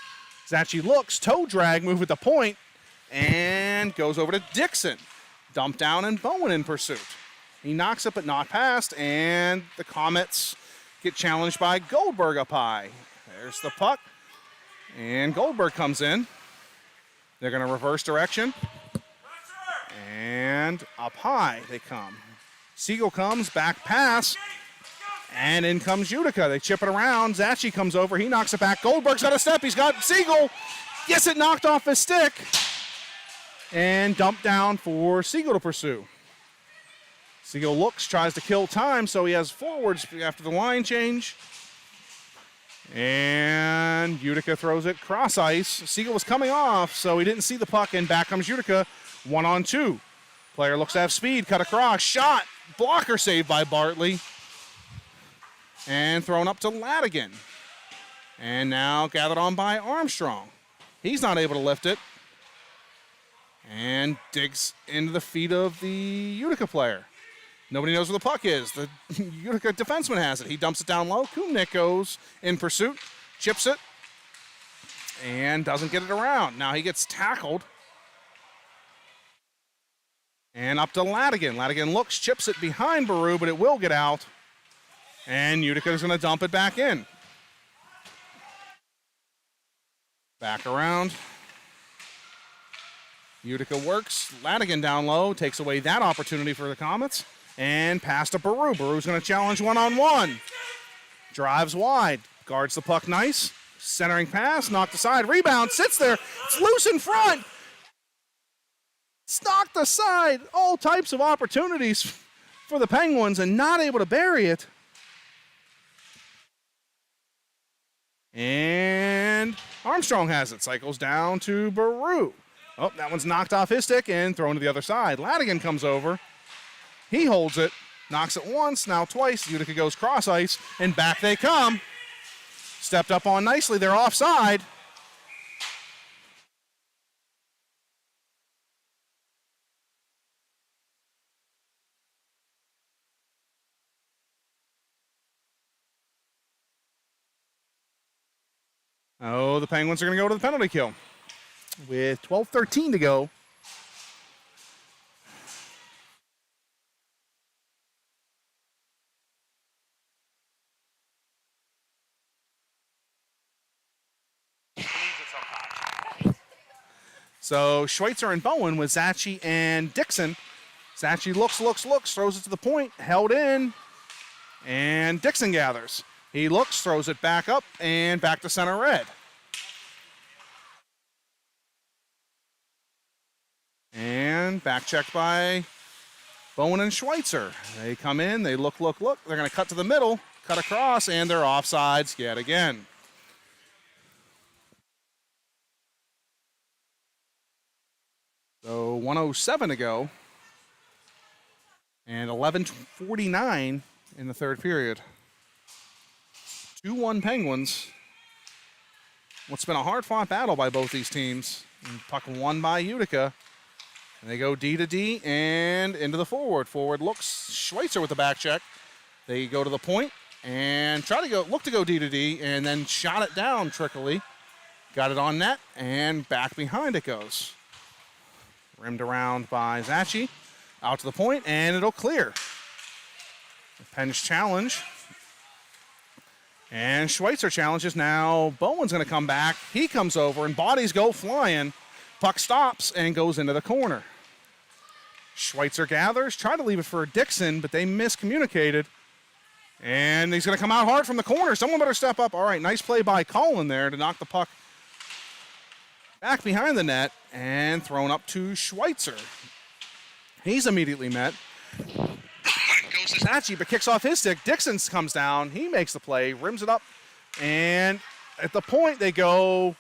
Zachi looks. Toe drag move at the point. And goes over to Dixon. Dump down and Bowen in pursuit. He knocks it but not past. And the Comets get challenged by Goldberg up high. There's the puck. And Goldberg comes in. They're going to reverse direction. And up high they come. Siegel comes, back pass, and in comes Utica. They chip it around. Zachi comes over. He knocks it back. Goldberg's got a step. He's got Siegel. Gets it knocked off his stick. And dumped down for Siegel to pursue. Siegel looks, tries to kill time, so he has forwards after the line change. And Utica throws it cross ice. Siegel was coming off, so he didn't see the puck, and back comes Utica. 1-on-2. Player looks to have speed, cut across, shot. Blocker saved by Bartley. And thrown up to Ladigan. And now gathered on by Armstrong. He's not able to lift it. And digs into the feet of the Utica player. Nobody knows where the puck is. The Utica defenseman has it. He dumps it down low. Kumnik goes in pursuit, chips it, and doesn't get it around. Now he gets tackled. And up to Ladigan. Ladigan looks, chips it behind Baru, but it will get out. And Utica is going to dump it back in. Back around. Utica works. Ladigan down low, takes away that opportunity for the Comets. And pass to Baru. Baru's going to challenge one-on-one. Drives wide. Guards the puck nice. Centering pass, knocked aside. Rebound, sits there. It's loose in front. It's knocked aside. All types of opportunities for the Penguins and not able to bury it. And Armstrong has it. Cycles down to Baru. Oh, that one's knocked off his stick and thrown to the other side. Ladigan comes over. He holds it. Knocks it once, now twice. Utica goes cross ice, and back they come. Stepped up on nicely. They're offside. Oh, the Penguins are going to go to the penalty kill with 12:13 to go. So Schweitzer and Bowen with Zachi and Dixon. Zachi looks, throws it to the point, held in, and Dixon gathers. He looks, throws it back up, and back to center red. And back checked by Bowen and Schweitzer. They come in, they look. They're going to cut to the middle, cut across, and they're offsides yet again. So 1:07 to go. And 11:49 in the third period. 2-1 Penguins. What's been a hard-fought battle by both these teams. And puck won by Utica. And they go D to D and into the forward. Forward looks Schweitzer with the back check. They go to the point and look to go D to D and then shot it down trickily. Got it on net and back behind it goes. Rimmed around by Zachi. Out to the point and it'll clear. Penn's challenge. And Schweitzer challenges now. Bowen's going to come back. He comes over and bodies go flying. Puck stops and goes into the corner. Schweitzer gathers, tried to leave it for Dixon, but they miscommunicated. And he's going to come out hard from the corner. Someone better step up. All right, nice play by Cullen there to knock the puck back behind the net and thrown up to Schweitzer. He's immediately met. Goes to Zachi, but kicks off his stick. Dixon comes down. He makes the play, rims it up. And at the point they go,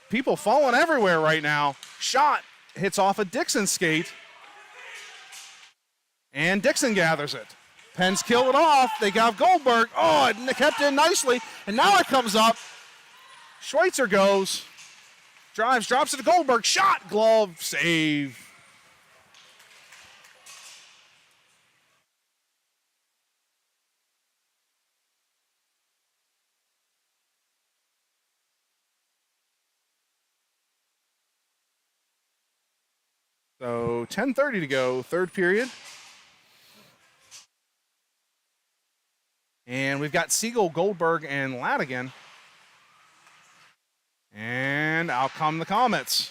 people falling everywhere right now. Shot hits off a Dixon skate. And Dixon gathers it. Pens kill it off. They got Goldberg. Oh, it kept in nicely. And now it comes up. Schweitzer goes. Drives, drops it to Goldberg. Shot, glove, save. So 10:30 to go, third period. And we've got Siegel, Goldberg, and Ladigan. And out come the Comets.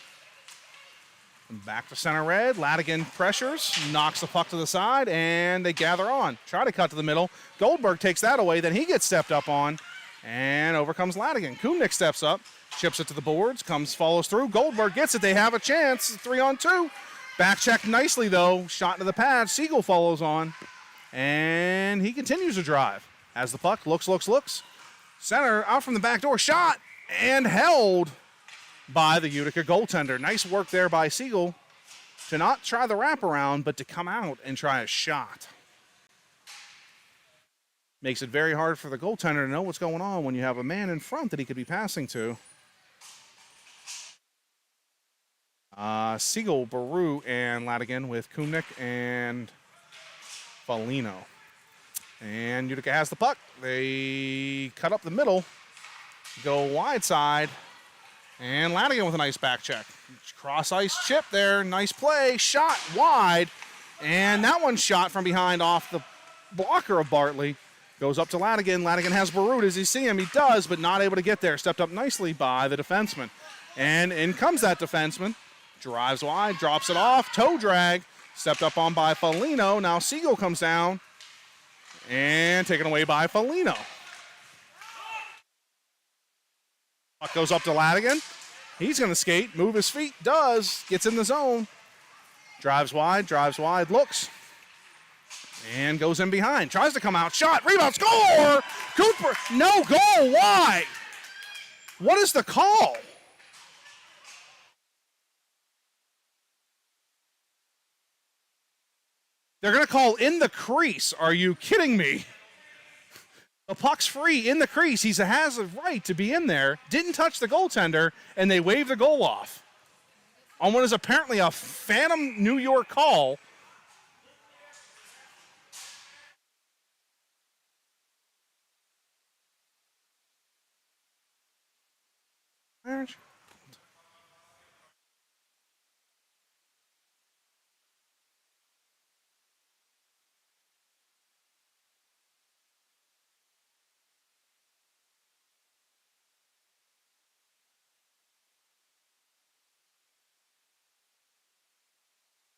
Back to center red. Ladigan pressures, knocks the puck to the side, and they gather on. Try to cut to the middle. Goldberg takes that away, then he gets stepped up on, and over comes Ladigan. Kumnik steps up, chips it to the boards, follows through. Goldberg gets it. They have a chance. 3-on-2. Back check nicely, though. Shot into the pad. Siegel follows on, and he continues to drive. Has the puck, looks. Center, out from the back door, shot, and held by the Utica goaltender. Nice work there by Siegel to not try the wraparound, but to come out and try a shot. Makes it very hard for the goaltender to know what's going on when you have a man in front that he could be passing to. Siegel, Baru, and Ladigan with Kumnik and Foligno. And Utica has the puck. They cut up the middle, go wide side, and Ladigan with a nice back check. Cross ice chip there, nice play, shot wide, and that one shot from behind off the blocker of Bartley. Goes up to Ladigan. Ladigan has Baru. Does he see him? He does, but not able to get there. Stepped up nicely by the defenseman. And in comes that defenseman. Drives wide, drops it off, toe drag. Stepped up on by Foligno. Now Siegel comes down. And taken away by Foligno. Puck goes up to Ladigan. He's going to skate, move his feet, does, gets in the zone. Drives wide, looks, and goes in behind. Tries to come out, shot, rebound, score! Cooper, no goal, why? What is the call? They're going to call in the crease. Are you kidding me? The puck's free in the crease. He has a right to be in there. Didn't touch the goaltender, and they waved the goal off on what is apparently a phantom New York call.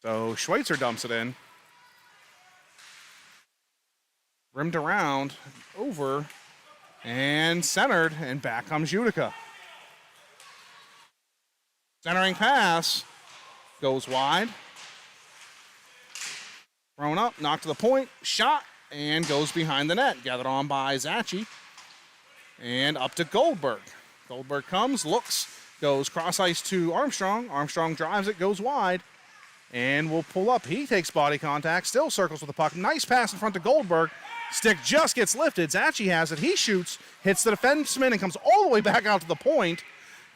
So Schweitzer dumps it in. Rimmed around, over, and centered, and back comes Utica. Centering pass, goes wide. Thrown up, knocked to the point, shot, and goes behind the net. Gathered on by Zachi. And up to Goldberg. Goldberg comes, looks, goes cross ice to Armstrong. Armstrong drives it, goes wide. And will pull up. He takes body contact, still circles with the puck. Nice pass in front to Goldberg. Stick just gets lifted. Zachi has it. He shoots, hits the defenseman, and comes all the way back out to the point.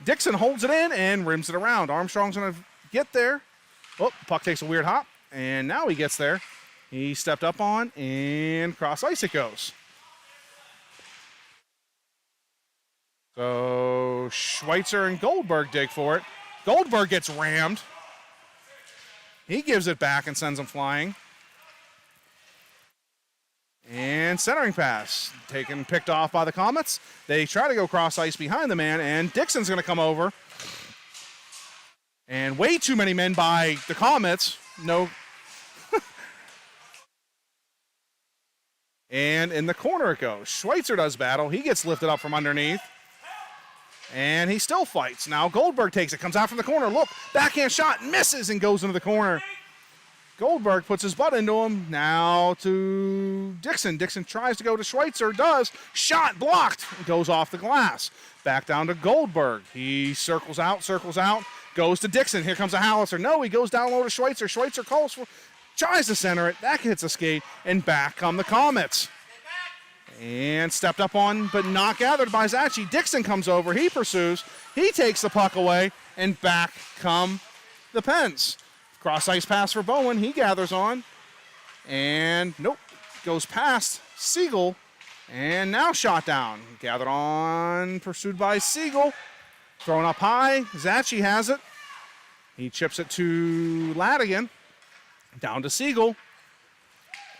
Dixon holds it in and rims it around. Armstrong's going to get there. Oh, puck takes a weird hop, and now he gets there. He stepped up on, and cross ice it goes. So Schweitzer and Goldberg dig for it. Goldberg gets rammed. He gives it back and sends him flying. And centering pass, picked off by the Comets. They try to go cross ice behind the man, and Dixon's going to come over. And way too many men by the Comets. No. And in the corner it goes. Schweitzer does battle. He gets lifted up from underneath. And he still fights. Now Goldberg takes it, comes out from the corner. Look, backhand shot, misses and goes into the corner. Goldberg puts his butt into him. Now to Dixon. Dixon tries to go to Schweitzer, does. Shot blocked, goes off the glass. Back down to Goldberg. He circles out, goes to Dixon. Here comes a howitzer. No, he goes down low to Schweitzer. Schweitzer tries to center it. That hits a skate, and back come the Comets. And stepped up on, but not gathered by Zachi. Dixon comes over. He pursues. He takes the puck away, and back come the Pens. Cross ice pass for Bowen. He gathers on. And nope. Goes past Siegel. And now shot down. Gathered on. Pursued by Siegel. Thrown up high. Zachi has it. He chips it to Ladigan. Down to Siegel.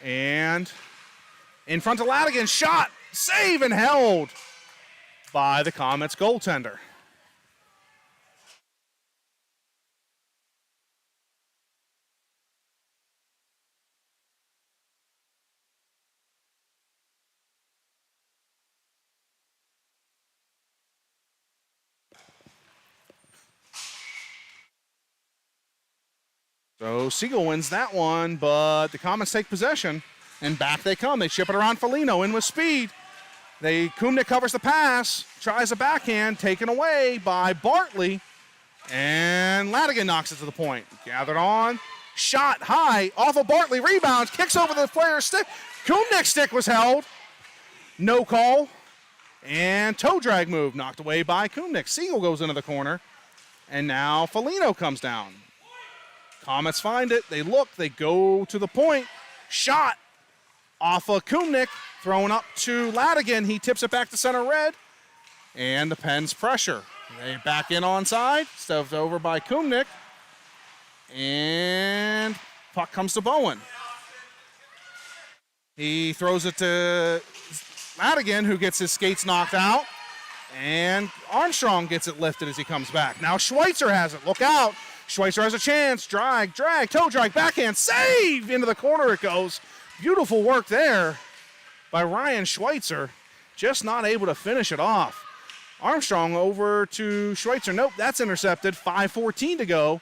And in front of Ladigan, shot, save, and held by the Comets goaltender. So Siegel wins that one, but the Comets take possession. And back they come. They ship it around Foligno in with speed. Kumnick covers the pass, tries a backhand, taken away by Bartley. And Ladigan knocks it to the point. Gathered on. Shot high off of Bartley. Rebounds. Kicks over the player's stick. Kumnick's stick was held. No call. And toe drag move knocked away by Kumnick. Siegel goes into the corner. And now Foligno comes down. Comets find it. They look. They go to the point. Shot. Off of Kumnick, thrown up to Ladigan. He tips it back to center red. And the Pens pressure. They back in onside. Stuffed over by Kumnick. And puck comes to Bowen. He throws it to Ladigan, who gets his skates knocked out. And Armstrong gets it lifted as he comes back. Now Schweitzer has it. Look out. Schweitzer has a chance. Drag, toe drag, backhand, save! Into the corner it goes. Beautiful work there by Ryan Schweitzer. Just not able to finish it off. Armstrong over to Schweitzer. Nope, that's intercepted. 5:14 to go.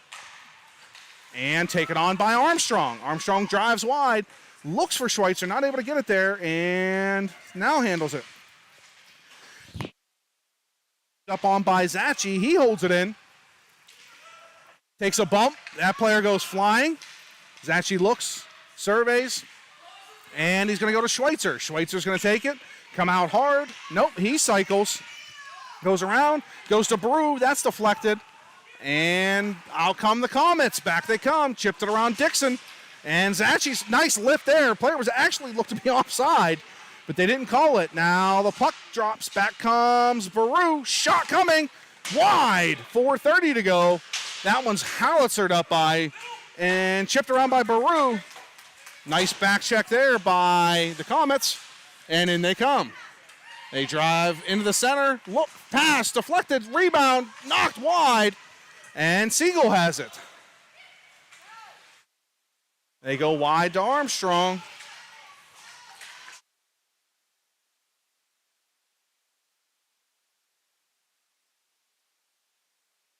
and taken on by Armstrong. Armstrong drives wide, looks for Schweitzer, not able to get it there, and now handles it. Up on by Zachi, he holds it in. Takes a bump, that player goes flying. Zachi looks, surveys, and he's going to go to Schweitzer. Schweitzer's going to take it, come out hard. Nope, he cycles, goes around, goes to Brew, that's deflected. And out come the Comets. Back they come. Chipped it around Dixon. And Zachi's nice lift there. Player was actually looked to be offside, but they didn't call it. Now the puck drops. Back comes Baru. Shot coming. Wide. 4:30 to go. That one's howitzered up by and chipped around by Baru. Nice back check there by the Comets. And in they come. They drive into the center. Look, pass, deflected, rebound, knocked wide. And Siegel has it. They go wide to Armstrong.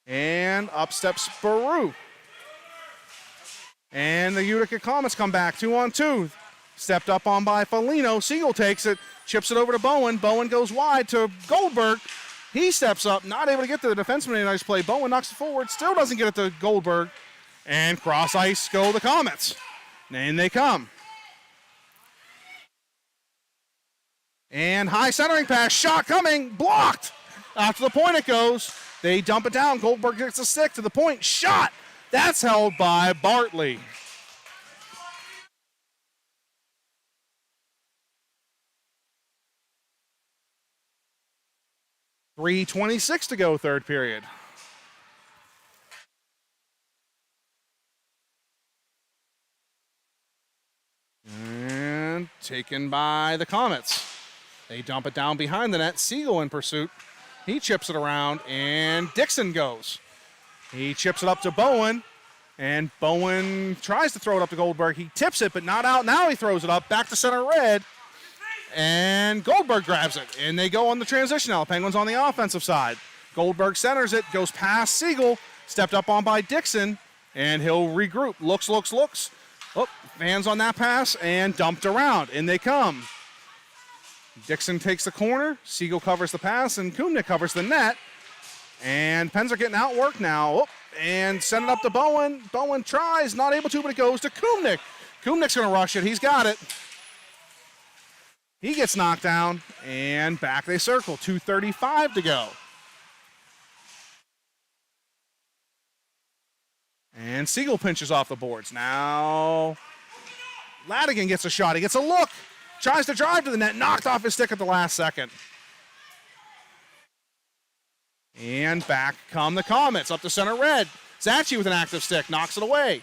And up steps Baru. And the Utica Comets come back 2-on-2. Stepped up on by Foligno. Siegel takes it, chips it over to Bowen. Bowen goes wide to Goldberg. He steps up, not able to get to the defenseman in a nice play. Bowen knocks it forward, still doesn't get it to Goldberg. And cross ice go the Comets. And they come. And high centering pass, shot coming, blocked. Out to the point it goes. They dump it down. Goldberg gets a stick to the point, shot. That's held by Bartley. .326 to go, third period. And taken by the Comets. They dump it down behind the net. Siegel in pursuit. He chips it around, and Dixon goes. He chips it up to Bowen, and Bowen tries to throw it up to Goldberg. He tips it, but not out. Now he throws it up, back to center red. And Goldberg grabs it, and they go on the transition now. Penguins on the offensive side. Goldberg centers it, goes past Siegel, stepped up on by Dixon, and he'll regroup. Looks. Oh, fans on that pass, and dumped around. In they come. Dixon takes the corner, Siegel covers the pass, and Kumnick covers the net. And Pens are getting outworked now. Oh, and send it up to Bowen. Bowen tries, not able to, but it goes to Kumnick. Kumnick's going to rush it. He's got it. He gets knocked down, and back they circle. 2:35 to go. And Siegel pinches off the boards. Now Ladigan gets a shot. He gets a look. Tries to drive to the net. Knocked off his stick at the last second. And back come the Comets. Up to center red. Zachi with an active stick. Knocks it away.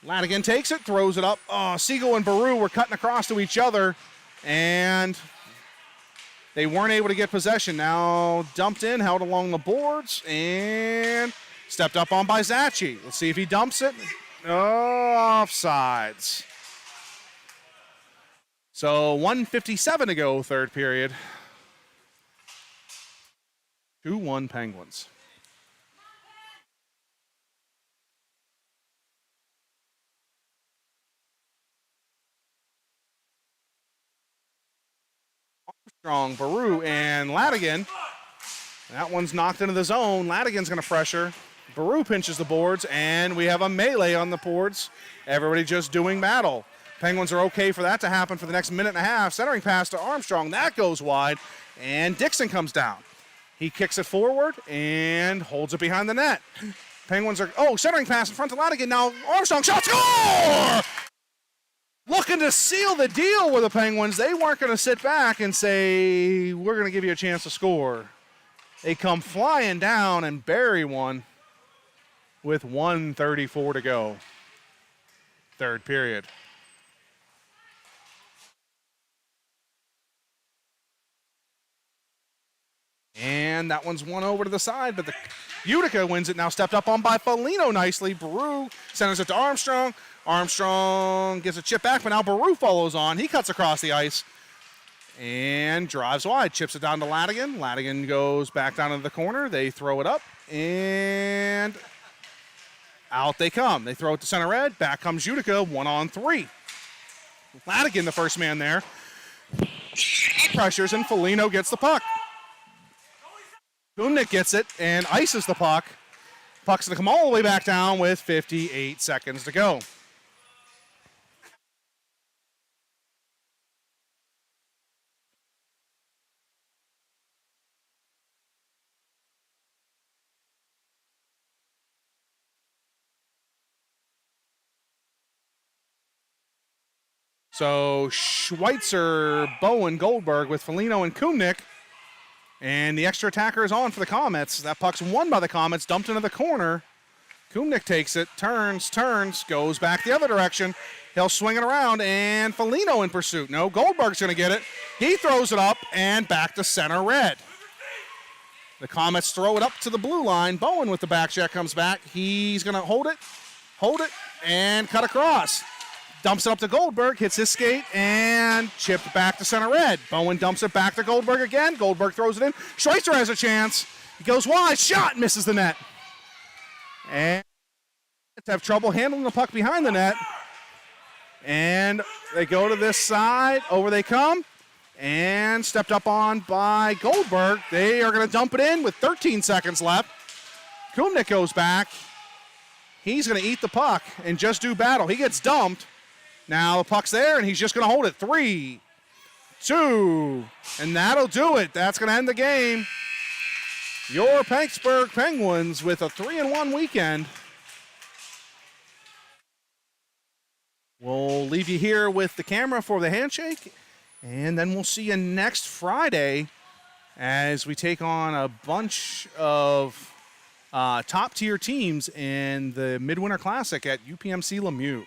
Ladigan takes it. Throws it up. Oh, Siegel and Baru were cutting across to each other. And they weren't able to get possession. Now dumped in, held along the boards, and stepped up on by Zachi. Let's see if he dumps it. Oh, offsides. So 1:57 to go, third period. 2-1 Penguins. Armstrong, Baru, and Ladigan. That one's knocked into the zone. Ladigan's going to pressure. Baru pinches the boards, and we have a melee on the boards. Everybody just doing battle. Penguins are okay for that to happen for the next minute and a half. Centering pass to Armstrong. That goes wide, and Dixon comes down. He kicks it forward and holds it behind the net. Penguins are, centering pass in front to Ladigan. Now Armstrong, shot, score! Looking to seal the deal with the Penguins. They weren't going to sit back and say, we're going to give you a chance to score. They come flying down and bury one with 1:34 to go. Third period. And that one's won over to the side, but the Utica wins it. Now stepped up on by Foligno nicely. Baru centers it to Armstrong. Armstrong gets a chip back, but now Baru follows on. He cuts across the ice and drives wide. Chips it down to Ladigan. Ladigan goes back down into the corner. They throw it up, and Out they come. They throw it to center red. Back comes Utica, 1-on-3. Ladigan, the first man there. Pressures, and Foligno gets the puck. Kumnick gets it and ices the puck. Puck's going to come all the way back down with 58 seconds to go. So Schweitzer, Bowen, Goldberg with Foligno and Kumnick. And the extra attacker is on for the Comets. That puck's won by the Comets, dumped into the corner. Kumnick takes it, turns, goes back the other direction. He'll swing it around, and Foligno in pursuit. No, Goldberg's going to get it. He throws it up and back to center red. The Comets throw it up to the blue line. Bowen with the back check comes back. He's going to hold it, and cut across. Dumps it up to Goldberg, hits his skate, and chipped back to center red. Bowen dumps it back to Goldberg again. Goldberg throws it in. Schweitzer has a chance. He goes wide, shot, misses the net. And have trouble handling the puck behind the net. And they go to this side. Over they come. And stepped up on by Goldberg. They are going to dump it in with 13 seconds left. Kumnick goes back. He's going to eat the puck and just do battle. He gets dumped. Now the puck's there, and he's just going to hold it. 3, 2, and that'll do it. That's going to end the game. Your Pennsburg Penguins with a 3-1 weekend. We'll leave you here with the camera for the handshake, and then we'll see you next Friday as we take on a bunch of top-tier teams in the Midwinter Classic at UPMC Lemieux.